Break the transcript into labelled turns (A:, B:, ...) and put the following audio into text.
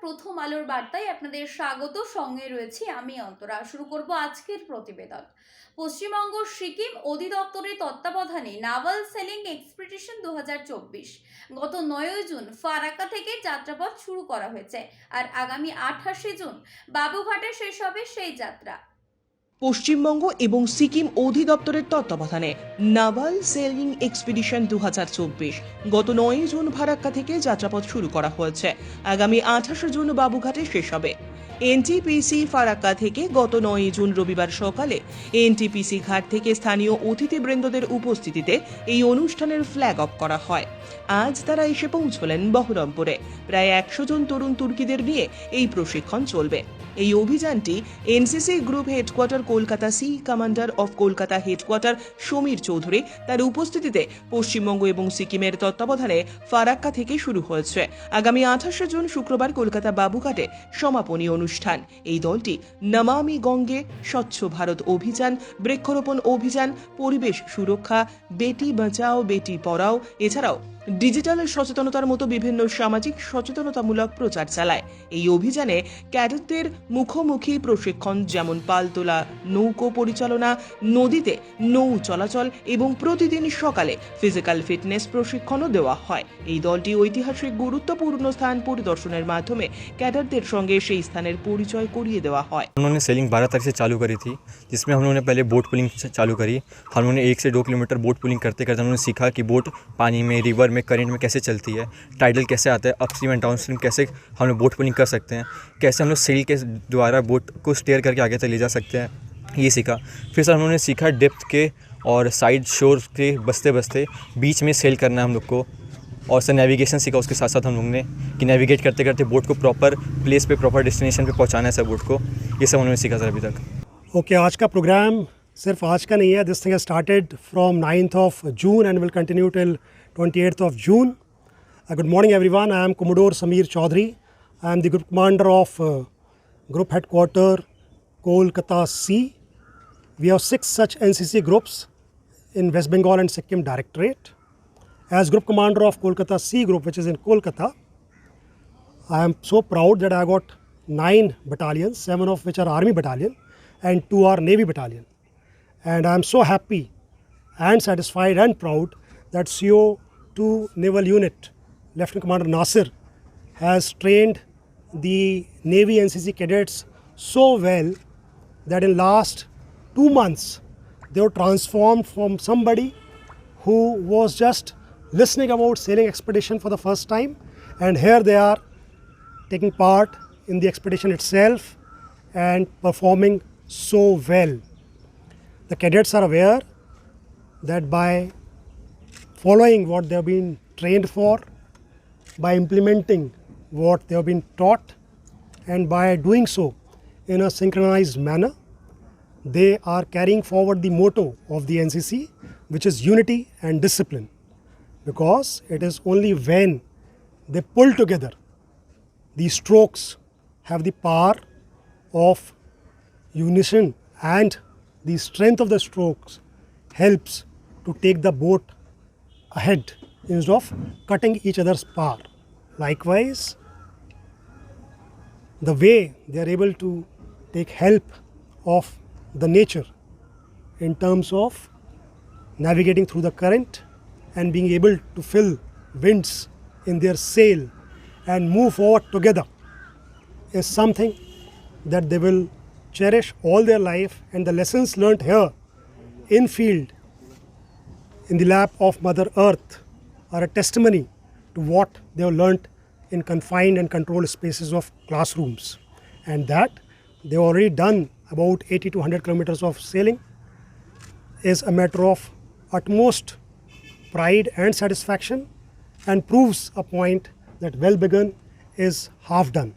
A: প্রথম আলোর বার্তায় আপনাদের স্বাগত। সঙ্গে রয়েছি আমি অন্তরা। শুরু করব আজকের প্রতিবেদন। পশ্চিমবঙ্গ সিকিম অধিদপ্তরের তত্ত্বাবধানে নাভাল সেলিং এক্সপিডিশন 2024 গত 9 জুন ফারাক্কা থেকে যাত্রাপথ শুরু করা হয়েছে, আর আগামী 28 জুন বাবুঘাটে শেষ হবে সেই যাত্রা।
B: পশ্চিমবঙ্গ এবং সিকিম অধিদপ্তরের তত্ত্বাবধানে নাভাল সেলিং এক্সপিডিশন 2024 গত 9 জুন ফারাক্কা থেকে যাত্রাপথ শুরু করা হয়েছে। আগামী 28 জুন বাবুঘাটে শেষ হবে। এনটিপিসি ফারাক্কা থেকে গত 9 জুন রবিবার সকালে এনটিপিসি ঘাট থেকে স্থানীয় অতিথিবৃন্দদের উপস্থিতিতে এই অনুষ্ঠানের ফ্ল্যাগ অফ করা হয়। আজ তারা এসে পৌঁছলেন বহরমপুরে। প্রায় 100 জন তরুণ তুর্কিদের নিয়ে এই প্রশিক্ষণ চলবে। এই অভিযানটি এনসিসি গ্রুপ হেডকোয়ার্টার কলকাতা সি commander of Kolkata headquarter Samir Chowdhury তার উপস্থিতিতে পশ্চিমবঙ্গ এবং সিকিমের তত্ত্বাবধানে ফারাক্কা থেকে শুরু হয়েছে। আগামী 28 জুন শুক্রবার কলকাতা বাবুঘাটে সমাপনী অনুষ্ঠান। এই দলটি নমামি গঙ্গে, স্বচ্ছ ভারত অভিযান, বৃক্ষরোপণ অভিযান, পরিবেশ সুরক্ষা, বেটি বাঁচাও বেটি পড়াও এছাড়াও ডিজিটাল সচেতনতার মতো বিভিন্ন সামাজিক সচেতনতামূলক প্রচার চালায়। এই অভিযানে ক্যাডেটদের মুখোমুখি প্রশিক্ষণ, যেমন পালতোলা নৌকো পরিচালনা, নদীতে নৌ চলাচল এবং প্রতিদিন সকালে ফিজিক্যাল ফিটনেস প্রশিক্ষণও দেওয়া হয়। এই দলটি ঐতিহাসিক গুরুত্বপূর্ণ স্থান পরিদর্শনের মাধ্যমে ক্যাডেটদের সঙ্গে সেই স্থানের পরিচয় করিয়ে দেওয়া হয়।
C: उन्होंने सेलिंग 12 तारीख से चालू करी थी, जिसमें हम लोगों ने पहले बोट पुलिंग चालू करी। हम लोगों ने 1 से 2 किलोमीटर बोट पुलिंग करते करते हम लोगों ने सीखा कि बोट पानी में, रिवर में, करंट में कैसे चलती है, टाइडल कैसे आता है, अपस्ट्रीम एंड डाउनस्ट्रीम कैसे हम लोग बोट पुलिंग कर सकते हैं, कैसे हम लोग सेल के द्वारा बोट को स्टेयर करके आगे तक ले जा सकते हैं, ये सीखा। फिर सर हम लोगों ने सीखा डेप्थ के और साइड शोर के बसते बसते बीच में सेल करना है हम लोग को। और सर नेविगेशन सीखा उसके साथ साथ हम लोग ने कि नेविगेट करते करते बोट को प्रॉपर प्लेस पे, प्रॉपर डेस्टिनेशन पे पहुंचाना है सर बोट को। ये सब उन्होंने सीखा सर अभी तक।
D: ओके, आज का प्रोग्राम सिर्फ आज का नहीं है. This thing has started from 9th of June and will continue till 28th of June. Good morning everyone. I am Commodore Sameer Chaudhary. I am the group commander of group headquarter Kolkata C. We have 6 such NCC groups in West Bengal and Sikkim Directorate. As group commander of Kolkata C group, which is in Kolkata, I am so proud that I got 9 battalions, 7 of which are Army battalion and 2 are Navy battalion. And I am so happy and satisfied and proud that CO2 Naval Unit, Lieutenant Commander Nasir, has trained the Navy NCC cadets so well that in last 2 months they were transformed from somebody who was just listening about sailing expedition for the first time, and here they are taking part in the expedition itself and performing so well. The cadets are aware that by following what they have been trained for, by implementing what they have been taught, and by doing so in a synchronized manner, they are carrying forward the motto of the NCC, which is unity and discipline. Because it is only when they pull together, these strokes have the power of unison, and the strength of the strokes helps to take the boat ahead instead of cutting each other's power. Likewise, the way they are able to take help of the nature in terms of navigating through the current and being able to fill winds in their sail and move forward together is something that they will cherish all their life, and the lessons learnt here in field in the lap of Mother Earth are a testimony to what they have learnt in confined and controlled spaces of classrooms, and that they have already done about 80 to 100 kilometers of sailing is a matter of utmost pride and satisfaction, and proves a point that well begun is half done.